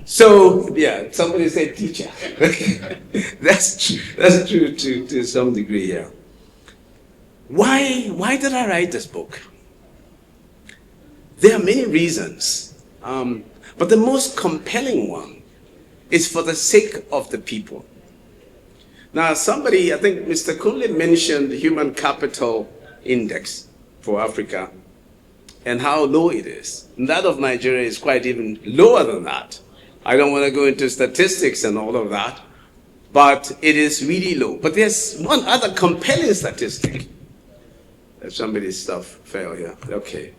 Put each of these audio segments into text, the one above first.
So, yeah, somebody said teacher. That's true. That's true to some degree, yeah. Why did I write this book? There are many reasons, but the most compelling one is for the sake of the people. Now, somebody, I think Mr. Kunle mentioned the human capital index for Africa and how low it is. And that of Nigeria is quite even lower than that. I don't want to go into statistics and all of that, but it is really low. But there's one other compelling statistic. Somebody's stuff fell here. Okay.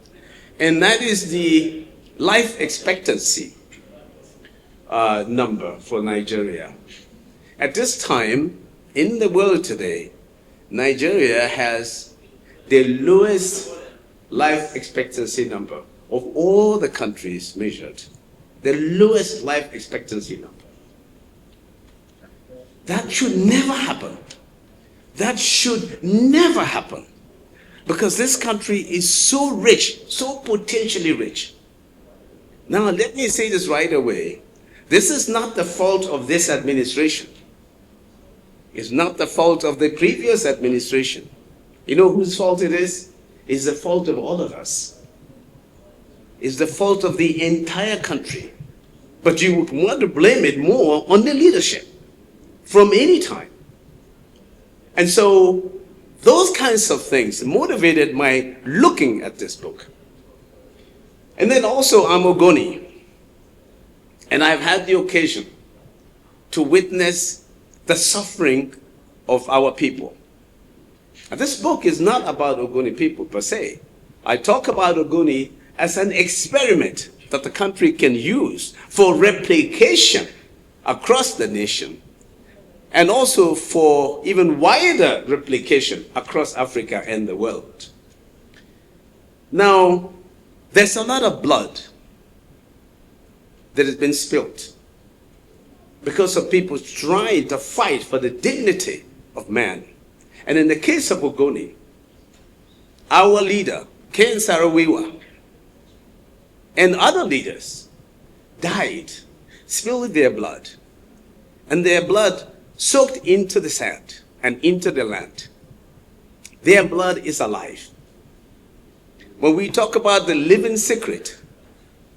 And that is the life expectancy number for Nigeria. At this time, in the world today, Nigeria has the lowest life expectancy number of all the countries measured. The lowest life expectancy number. That should never happen. That should never happen. Because this country is so rich, so potentially rich. Now, let me say this right away. This is not the fault of this administration. It's not the fault of the previous administration. You know whose fault it is? It's the fault of all of us. It's the fault of the entire country. But you would want to blame it more on the leadership from any time. And so, those kinds of things motivated my looking at this book. And then also I'm Ogoni. And I've had the occasion to witness the suffering of our people. And this book is not about Ogoni people per se. I talk about Ogoni as an experiment that the country can use for replication across the nation, and also for even wider replication across Africa and the world. Now, there's a lot of blood that has been spilled because of people trying to fight for the dignity of man. And in the case of Ogoni, our leader, Ken Saro-Wiwa, and other leaders died, spilled their blood, and their blood soaked into the sand and into the land. Their blood is alive. When we talk about the living secret,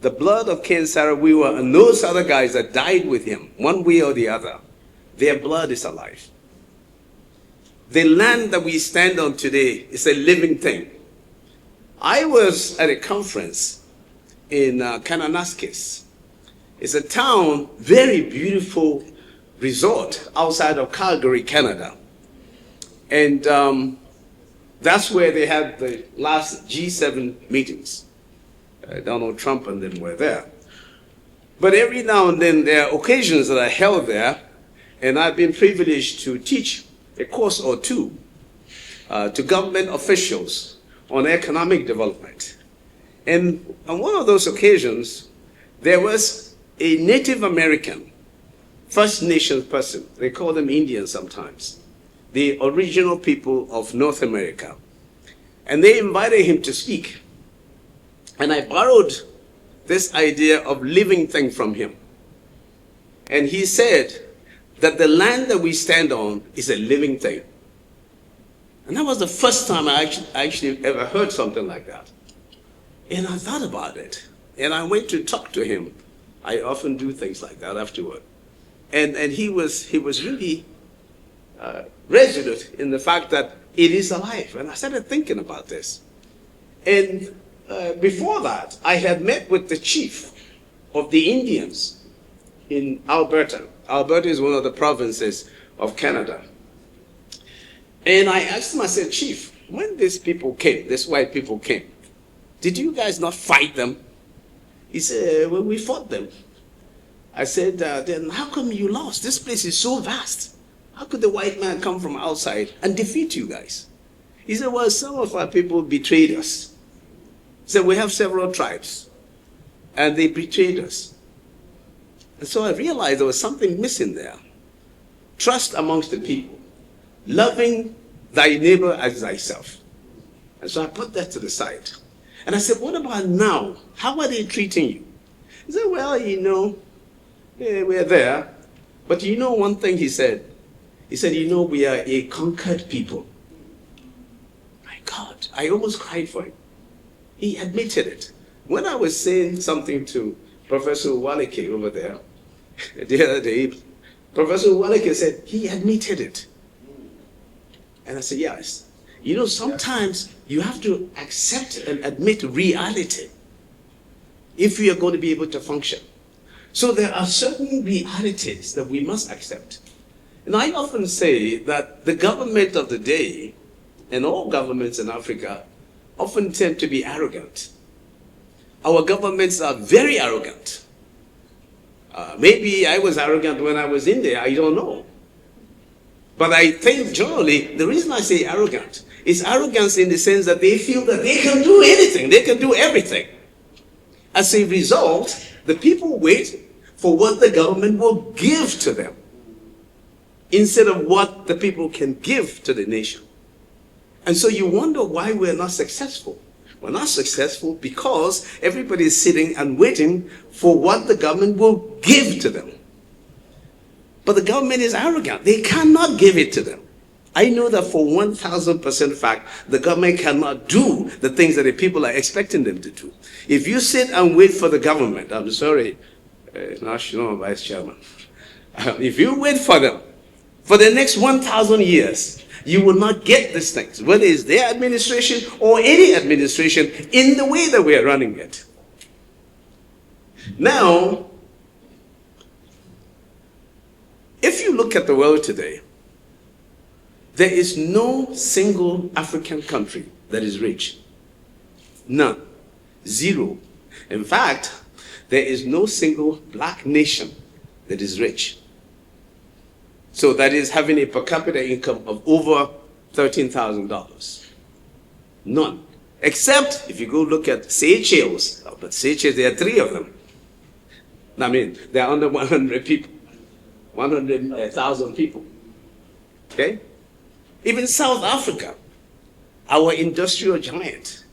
the blood of Ken Saro-Wiwa and those other guys that died with him, one way or the other, their blood is alive. The land that we stand on today is a living thing. I was at a conference in Kananaskis. It's a town, very beautiful resort outside of Calgary, Canada. And that's where they had the last G7 meetings. Donald Trump and them were there. But every now and then there are occasions that are held there, and I've been privileged to teach a course or two to government officials on economic development. And on one of those occasions, there was a Native American First Nations person, they call them Indians sometimes, the original people of North America. And they invited him to speak. And I borrowed this idea of living thing from him. And he said that the land that we stand on is a living thing. And that was the first time I actually ever heard something like that. And I thought about it. And I went to talk to him. I often do things like that afterward. And he was really resolute in the fact that it is alive. And I started thinking about this. And before that, I had met with the chief of the Indians in Alberta. Alberta is one of the provinces of Canada. And I asked him, I said, Chief, when these people came, these white people came, did you guys not fight them? He said, well, we fought them. I said, then how come you lost? This place is so vast. How could the white man come from outside and defeat you guys? He said, well, some of our people betrayed us. He said, we have several tribes, and they betrayed us. And so I realized there was something missing there. Trust amongst the people. Loving thy neighbor as thyself. And so I put that to the side. And I said, what about now? How are they treating you? He said, well, you know, Yeah, we're there. But you know one thing he said? He said, you know, we are a conquered people. My God, I almost cried for him. He admitted it. When I was saying something to Professor Waleke over there, the other day, Professor Waleke said, he admitted it. And I said, yes. You know, sometimes you have to accept and admit reality if we are going to be able to function. So there are certain realities that we must accept. And I often say that the government of the day, and all governments in Africa, often tend to be arrogant. Our governments are very arrogant. Maybe I was arrogant when I was in there, I don't know. But I think generally, the reason I say arrogant is arrogance in the sense that they feel that they can do anything, they can do everything. As a result, the people wait for what the government will give to them instead of what the people can give to the nation. And so you wonder why we're not successful. We're not successful because everybody is sitting and waiting for what the government will give to them. But the government is arrogant. They cannot give it to them. I know that for 1,000% fact, the government cannot do the things that the people are expecting them to do. If you sit and wait for the government, I'm sorry, National Vice Chairman, if you wait for them for the next 1,000 years, you will not get these things, whether it's their administration or any administration, in the way that we are running it. Now, if you look at the world today, there is no single African country that is rich. None. Zero. In fact, there is no single black nation that is rich. So that is having a per capita income of over $13,000. None. Except if you go look at Seychelles. But Seychelles, there are 3 of them. I mean, they are under 100 people. 100,000 people. Okay? Even South Africa, our industrial giant,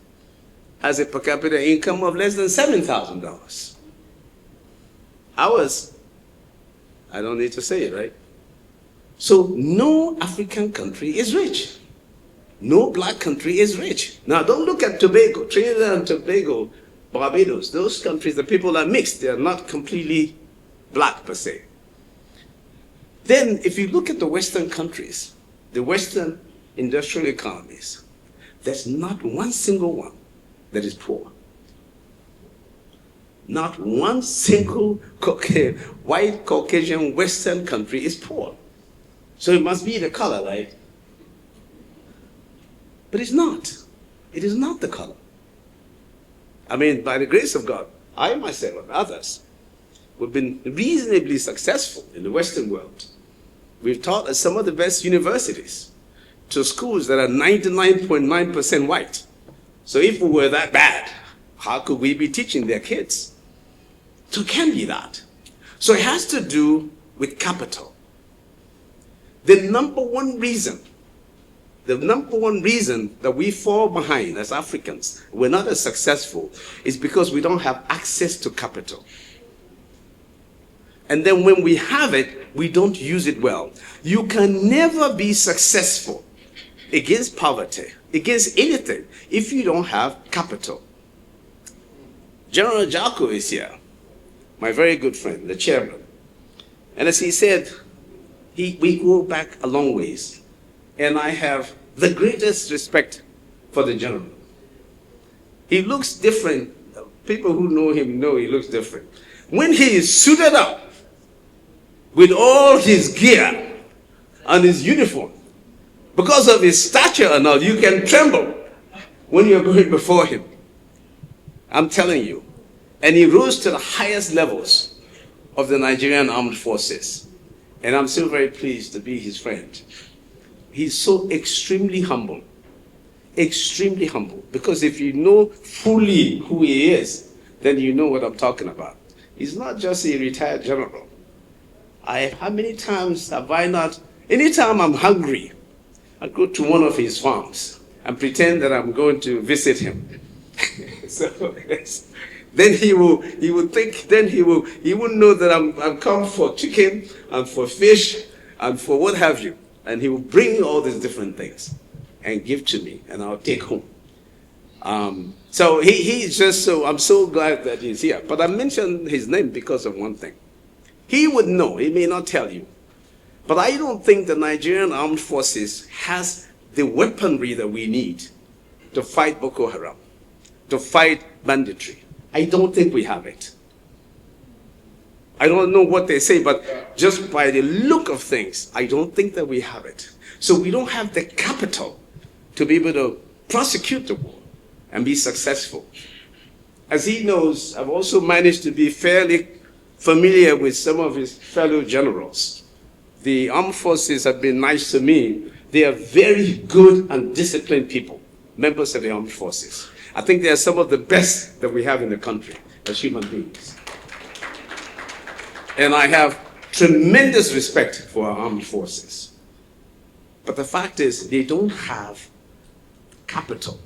has a per capita income of less than $7,000. Ours, I don't need to say it, right? So no African country is rich. No black country is rich. Now don't look at Tobago, Trinidad and Tobago, Barbados. Those countries, the people are mixed. They are not completely black per se. Then if you look at the Western countries, the Western industrial economies, there's not one single one that is poor. Not one single white Caucasian Western country is poor. So it must be the color, right? But it's not. It is not the color. I mean, by the grace of God, I myself and others, we've been reasonably successful in the Western world. We've taught at some of the best universities to schools that are 99.9% white. So if we were that bad, how could we be teaching their kids? So it can't be that. So it has to do with capital. The number one reason that we fall behind as Africans, we're not as successful, is because we don't have access to capital. And then when we have it, we don't use it well. You can never be successful against poverty, against anything, if you don't have capital. General Jacko is here, my very good friend, the chairman. And as he said, we go back a long ways. And I have the greatest respect for the general. He looks different. People who know him know he looks different. When he is suited up with all his gear and his uniform, because of his stature and all, you can tremble when you're going before him. I'm telling you. And he rose to the highest levels of the Nigerian Armed Forces. And I'm still very pleased to be his friend. He's so extremely humble. Extremely humble. Because if you know fully who he is, then you know what I'm talking about. He's not just a retired general. How many times have I not, anytime I'm hungry, I go to one of his farms and pretend that I'm going to visit him. So Then he will think, then he wouldn't know that I'm come for chicken and for fish and for what have you. And he will bring all these different things and give to me, and I'll take home. So he's just so, I'm so glad that he's here. But I mentioned his name because of one thing. He would know, he may not tell you. But I don't think the Nigerian Armed Forces has the weaponry that we need to fight Boko Haram, to fight banditry. I don't think we have it. I don't know what they say, but just by the look of things, I don't think that we have it. So we don't have the capital to be able to prosecute the war and be successful. As he knows, I've also managed to be fairly familiar with some of his fellow generals. The armed forces have been nice to me. They are very good and disciplined people, members of the armed forces. I think they are some of the best that we have in the country as human beings. And I have tremendous respect for our armed forces. But the fact is, they don't have capital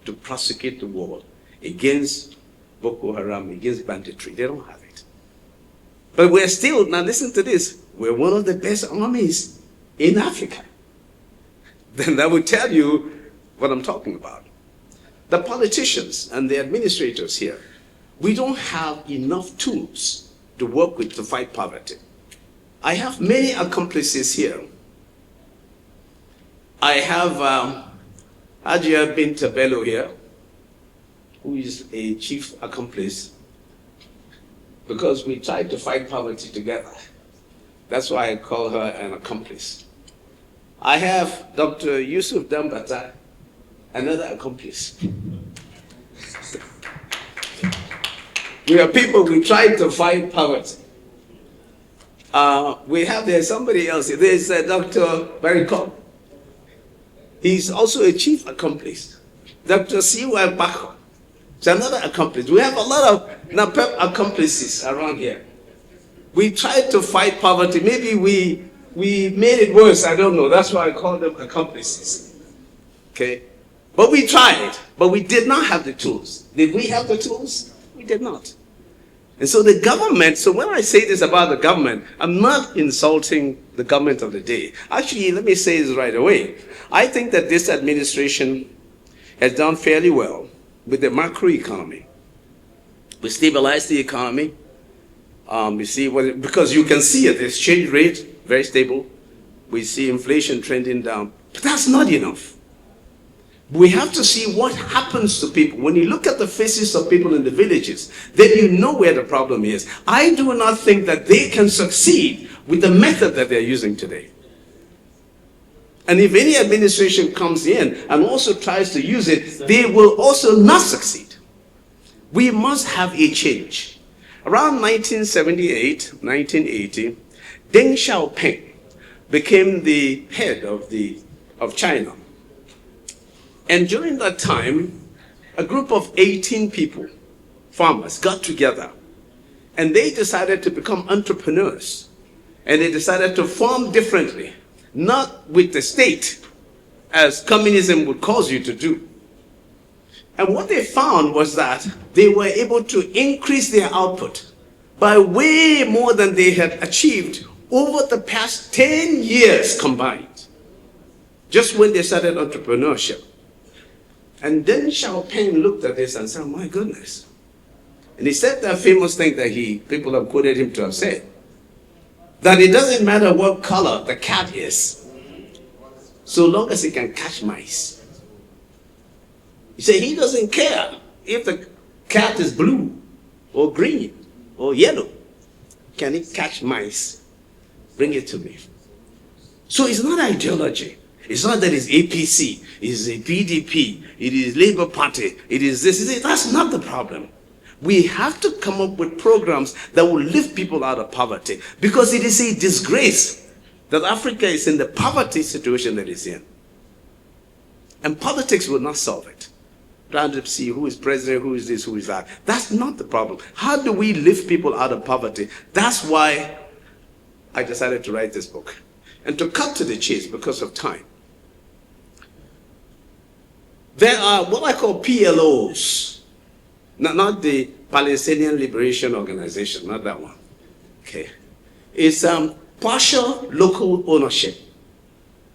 to prosecute the war against Boko Haram, against banditry. They don't have it. But we're still, now listen to this, we're one of the best armies in Africa. Then that would tell you what I'm talking about. The politicians and the administrators here, we don't have enough tools to work with to fight poverty. I have many accomplices here. I have Ajia Binta Bello here, who is a chief accomplice, because we tried to fight poverty together. That's why I call her an accomplice. I have Dr. Yusuf Dambata, another accomplice. We are people, we try to fight poverty. We have there somebody else. There's Dr. Barikov. He's also a chief accomplice. Dr. SYMFONI is another accomplice. We have a lot of NAPEP accomplices around here. We tried to fight poverty. Maybe we made it worse. I don't know. That's why I call them accomplices. Okay? But we tried. But we did not have the tools. Did we have the tools? We did not. And so the government, so when I say this about the government, I'm not insulting the government of the day. Actually, let me say this right away. I think that this administration has done fairly well with the macroeconomy. We stabilized the economy. We see because you can see it, the exchange rate, very stable. We see inflation trending down. But that's not enough. We have to see what happens to people. When you look at the faces of people in the villages, then you know where the problem is. I do not think that they can succeed with the method that they're using today. And if any administration comes in and also tries to use it, they will also not succeed. We must have a change. Around 1978, 1980, Deng Xiaoping became the head of China. And during that time, a group of 18 people, farmers, got together and they decided to become entrepreneurs. And they decided to farm differently, not with the state, as communism would cause you to do. And what they found was that they were able to increase their output by way more than they had achieved over the past 10 years combined, just when they started entrepreneurship. And then Xiaoping looked at this and said, my goodness. And he said that famous thing that people have quoted him to have said, that it doesn't matter what color the cat is, so long as it can catch mice. He said he doesn't care if the cat is blue or green or yellow. Can it catch mice? Bring it to me. So it's not ideology. It's not that it's APC, it's a PDP, it is Labour Party, it is this. That's not the problem. We have to come up with programs that will lift people out of poverty, because it is a disgrace that Africa is in the poverty situation that it's in. And politics will not solve it. Trying to see who is president, who is this, who is that. That's not the problem. How do we lift people out of poverty? That's why I decided to write this book. And to cut to the chase because of time, there are what I call PLOs, not the Palestinian Liberation Organization, not that one. Okay. It's partial local ownership.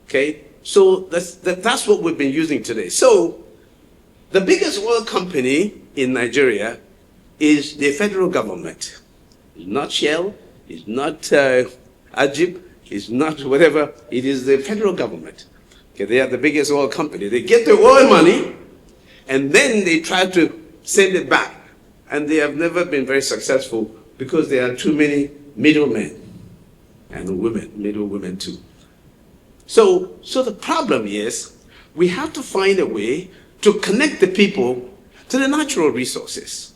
Okay. So that's what we've been using today. So the biggest oil company in Nigeria is the federal government. It's not Shell, it's not Ajib, it's not whatever. It is the federal government. Okay, they are the biggest oil company. They get the oil money, and then they try to send it back. And they have never been very successful because there are too many middlemen and women, middle women too. So the problem is we have to find a way to connect the people to the natural resources.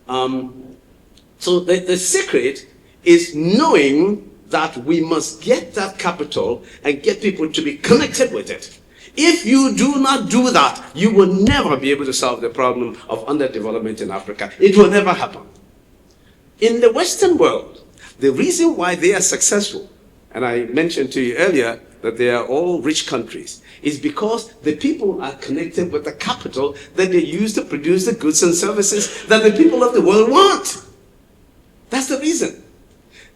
So the secret is knowing that we must get that capital and get people to be connected with it. If you do not do that, you will never be able to solve the problem of underdevelopment in Africa. It will never happen. In the Western world, the reason why they are successful, and I mentioned to you earlier that they are all rich countries, is because the people are connected with the capital that they use to produce the goods and services that the people of the world want. That's the reason.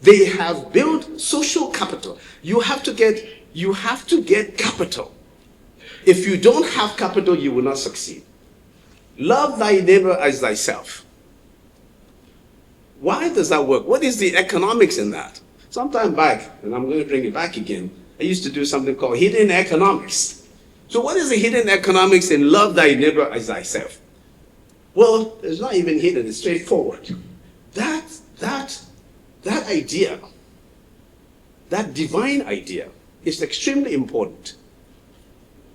They have built social capital. You have to get capital. If you don't have capital, you will not succeed. Love thy neighbor as thyself. Why does that work? What is the economics in that? Sometime back, and I'm going to bring it back again, I used to do something called hidden economics. So what is the hidden economics in love thy neighbor as thyself? Well, it's not even hidden, it's straightforward. That idea, that divine idea, is extremely important.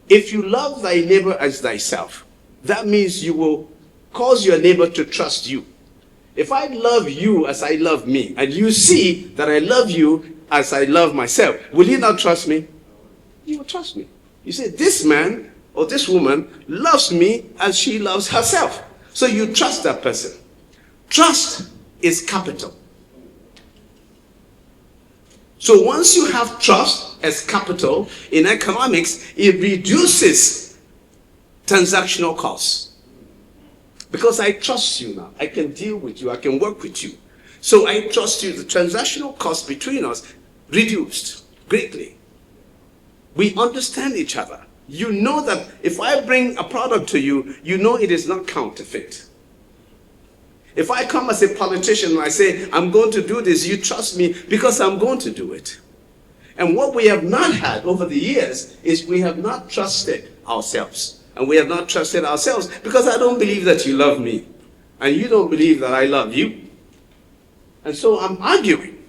If you love thy neighbor as thyself, that means you will cause your neighbor to trust you. If I love you as I love me, and you see that I love you as I love myself, will you not trust me? You will trust me. You say, this man or this woman loves me as she loves herself. So you trust that person. Trust is capital. So once you have trust as capital in economics, it reduces transactional costs. Because I trust you now. I can deal with you. I can work with you. So I trust you. The transactional cost between us reduced greatly. We understand each other. You know that if I bring a product to you, you know it is not counterfeit. If I come as a politician and I say, I'm going to do this, you trust me because I'm going to do it. And what we have not had over the years is we have not trusted ourselves. And we have not trusted ourselves because I don't believe that you love me. And you don't believe that I love you. And so I'm arguing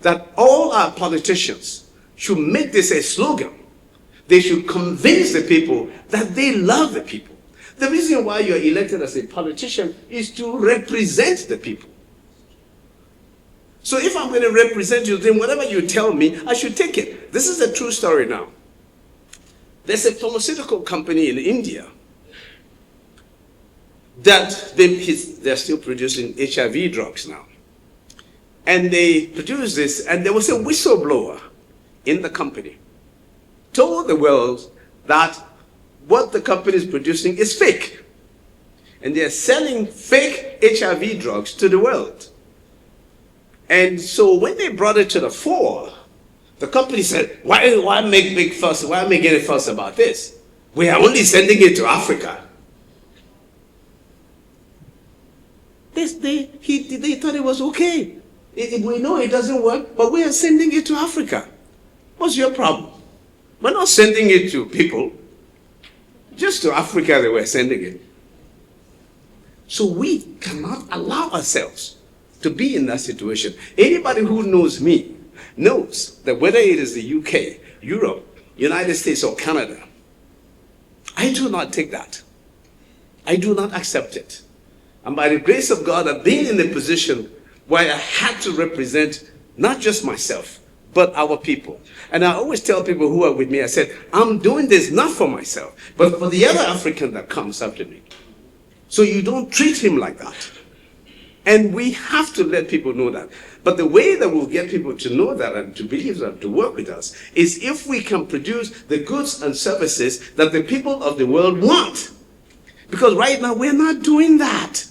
that all our politicians should make this a slogan. They should convince the people that they love the people. The reason why you're elected as a politician is to represent the people. So if I'm going to represent you, then whatever you tell me, I should take it. This is a true story now. There's a pharmaceutical company in India that they're still producing HIV drugs now. And they produced this, and there was a whistleblower in the company. Told the world that what the company is producing is fake. And they're selling fake HIV drugs to the world. And so when they brought it to the fore, the company said, why make big fuss? Why make any fuss about this? We are only sending it to Africa. They thought it was okay. We know it doesn't work, but we are sending it to Africa. What's your problem? We're not sending it to people. Just to Africa they were sending it. So we cannot allow ourselves to be in that situation. Anybody who knows me knows that whether it is the UK, Europe, United States, or Canada, I do not take that. I do not accept it. And by the grace of God, I've been in a position where I had to represent not just myself, but our people. And I always tell people who are with me, I said, I'm doing this not for myself, but for the other African that comes after me. So you don't treat him like that. And we have to let people know that. But the way that we'll get people to know that and to believe that, to work with us, is if we can produce the goods and services that the people of the world want. Because right now we're not doing that.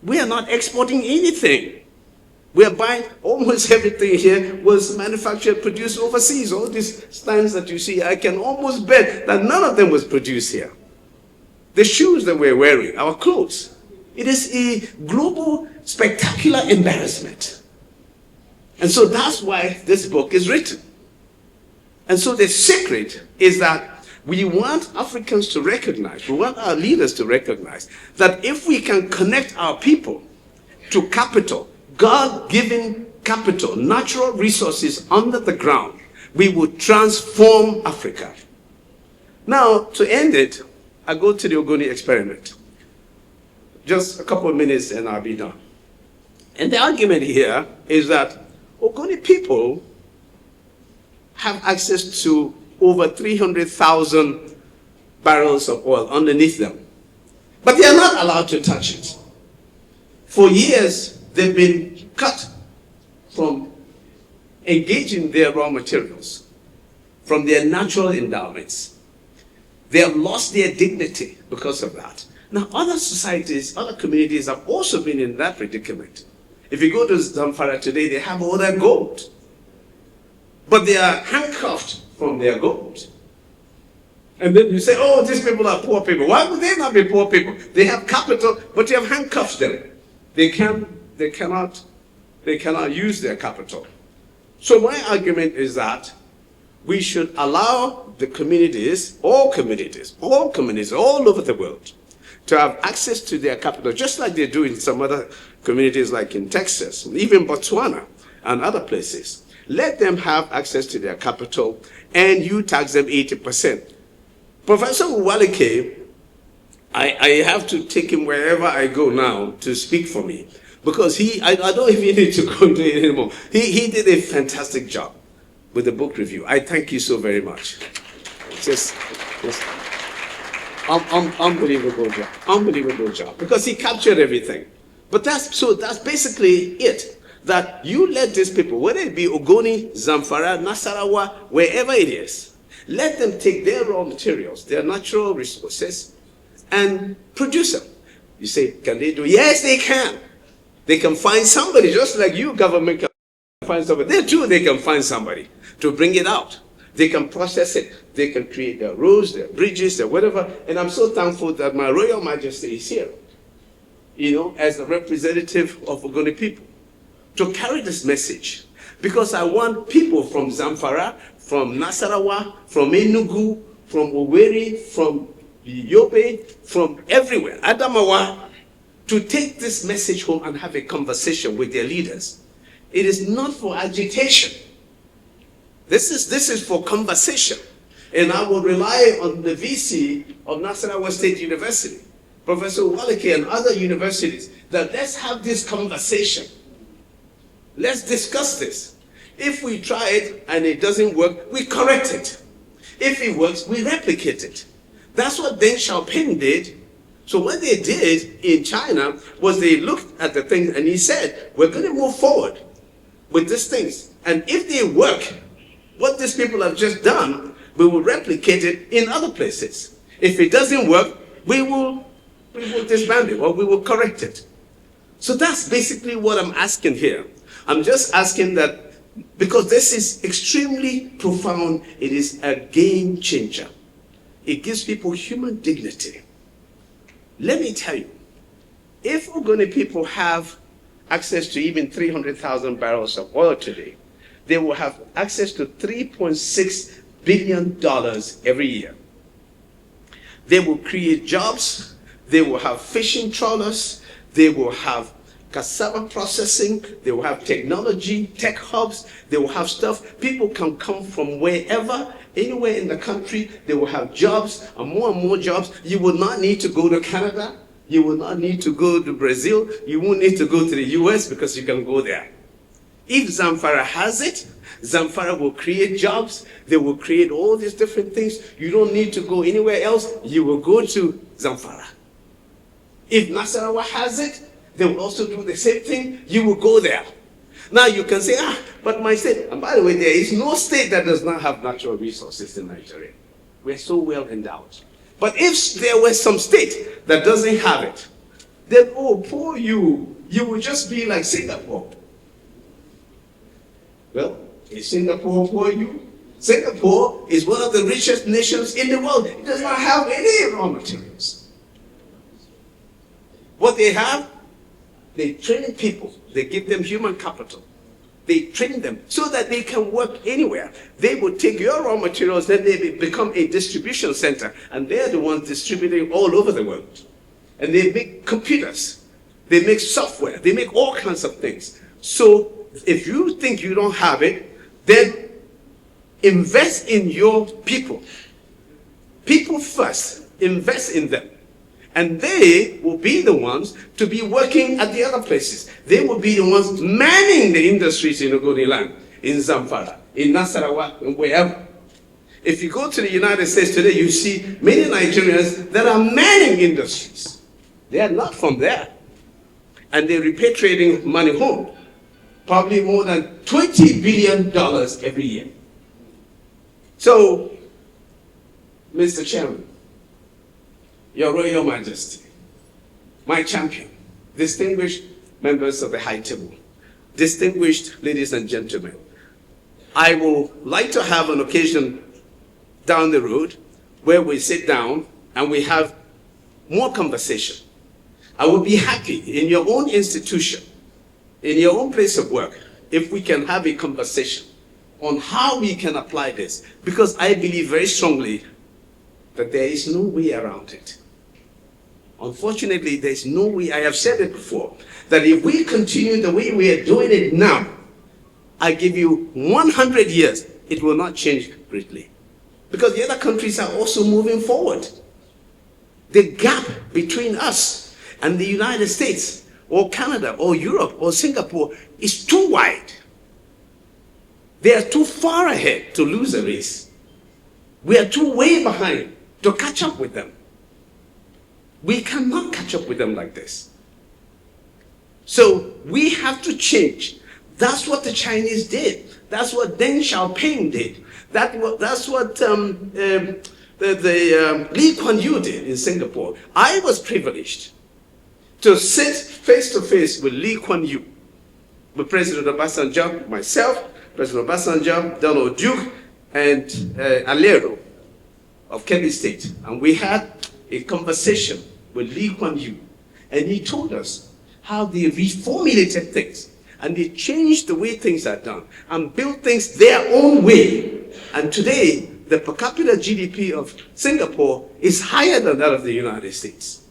We are not exporting anything. We are buying almost everything here was manufactured, produced overseas. All these stands that you see, I can almost bet that none of them was produced here. The shoes that we're wearing, our clothes, it is a global, spectacular embarrassment. And so that's why this book is written. And so the secret is that we want Africans to recognize, we want our leaders to recognize that if we can connect our people to capital, God-given capital, natural resources under the ground, we will transform Africa. Now, to end it, I go to the Ogoni experiment. Just a couple of minutes and I'll be done. And the argument here is that Ogoni people have access to over 300,000 barrels of oil underneath them. But they are not allowed to touch it. For years, they've been cut from engaging their raw materials, from their natural endowments. They have lost their dignity because of that. Now, other societies, other communities have also been in that predicament. If you go to Zamfara today, they have all their gold. But they are handcuffed from their gold. And then you say, oh, these people are poor people. Why would they not be poor people? They have capital, but you have handcuffed them. They cannot use their capital. So my argument is that we should allow the communities, all communities all over the world, to have access to their capital, just like they do in some other communities like in Texas, even Botswana and other places. Let them have access to their capital and you tax them 80%. Professor Uwaleke, I have to take him wherever I go now to speak for me, because I don't even need to go into it anymore. He did a fantastic job with the book review. I thank you so very much. Just unbelievable job, because he captured everything. But that's basically it. That you let these people, whether it be Ogoni, Zamfara, Nasarawa, wherever it is, let them take their raw materials, their natural resources, and produce them. You say, can they do it? Yes, they can. They can find somebody, just like you, government, can find somebody. They too, they can find somebody to bring it out. They can process it. They can create their roads, their bridges, their whatever. And I'm so thankful that my Royal Majesty is here, as a representative of Ogoni people, to carry this message. Because I want people from Zamfara, from Nasarawa, from Enugu, from Owerri, from Yobe, from everywhere, Adamawa, to take this message home and have a conversation with their leaders. It is not for agitation. This is for conversation. And I will rely on the VC of Nasarawa State University, Professor Uwaleke, and other universities, that let's have this conversation. Let's discuss this. If we try it and it doesn't work, we correct it. If it works, we replicate it. That's what Deng Xiaoping did. So what they did in China was they looked at the thing and he said, we're going to move forward with these things. And if they work, what these people have just done, we will replicate it in other places. If it doesn't work, we will disband it or we will correct it. So that's basically what I'm asking here. I'm just asking that, because this is extremely profound, it is a game changer. It gives people human dignity. Let me tell you, if Ogoni people have access to even 300,000 barrels of oil today, they will have access to $3.6 billion every year. They will create jobs, they will have fishing trawlers, they will have cassava processing, they will have technology, tech hubs, they will have stuff. People can come from wherever, anywhere in the country, they will have jobs and more jobs. You will not need to go to Canada, you will not need to go to Brazil, you won't need to go to the US because you can go there. If Zamfara has it, Zamfara will create jobs, they will create all these different things. You don't need to go anywhere else, you will go to Zamfara. If Nasarawa has it, they will also do the same thing, you will go there. Now you can say, but my state, and by the way, there is no state that does not have natural resources in Nigeria. We're so well endowed. But if there was some state that doesn't have it, then, oh, poor you, you will just be like Singapore. Well, is Singapore poor you? Singapore is one of the richest nations in the world. It does not have any raw materials. What they have, they train people. They give them human capital. They train them so that they can work anywhere. They will take your raw materials, then they become a distribution center, and they're the ones distributing all over the world. And they make computers. They make software. They make all kinds of things. So if you think you don't have it, then invest in your people. People first. Invest in them. And they will be the ones to be working at the other places. They will be the ones manning the industries in Ogoni land, in Zamfara, in Nasarawa, and wherever. If you go to the United States today, you see many Nigerians that are manning industries. They are not from there. And they're repatriating money home. Probably more than $20 billion every year. So, Mr. Chairman, Your Royal Majesty, my champion, distinguished members of the High Table, distinguished ladies and gentlemen, I would like to have an occasion down the road where we sit down and we have more conversation. I would be happy in your own institution, in your own place of work, if we can have a conversation on how we can apply this, because I believe very strongly that there is no way around it. Unfortunately, there's no way. I have said it before, that if we continue the way we are doing it now, I give you 100 years, it will not change greatly. Because the other countries are also moving forward. The gap between us and the United States, or Canada, or Europe, or Singapore is too wide. They are too far ahead to lose a race. We are too way behind to catch up with them. We cannot catch up with them like this. So we have to change. That's what the Chinese did. That's what Deng Xiaoping did. That's what Lee Kuan Yew did in Singapore. I was privileged to sit face to face with Lee Kuan Yew, with President Obasanjo, myself, President Obasanjo, Donald Duke, and Alero of Kebbi State. And we had a conversation with Lee Kuan Yew. And he told us how they reformulated things. And they changed the way things are done and built things their own way. And today, the per capita GDP of Singapore is higher than that of the United States.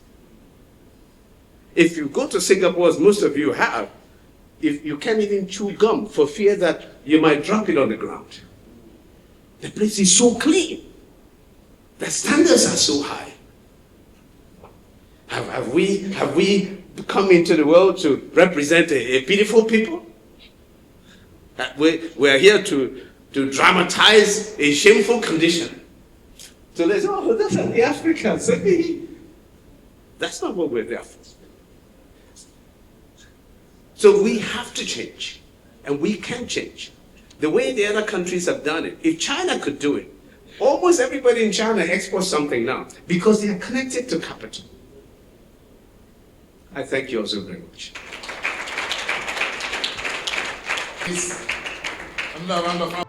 If you go to Singapore, as most of you have, if you can't even chew gum for fear that you might drop it on the ground. The place is so clean. The standards are so high. Have we come into the world to represent a beautiful people? We're here to dramatize a shameful condition. So they say, oh, that's the Africans. That's not what we're there for. So we have to change, and we can change. The way the other countries have done it, if China could do it, almost everybody in China exports something now, because they are connected to capital. I thank you all so very much. Please, another round of applause.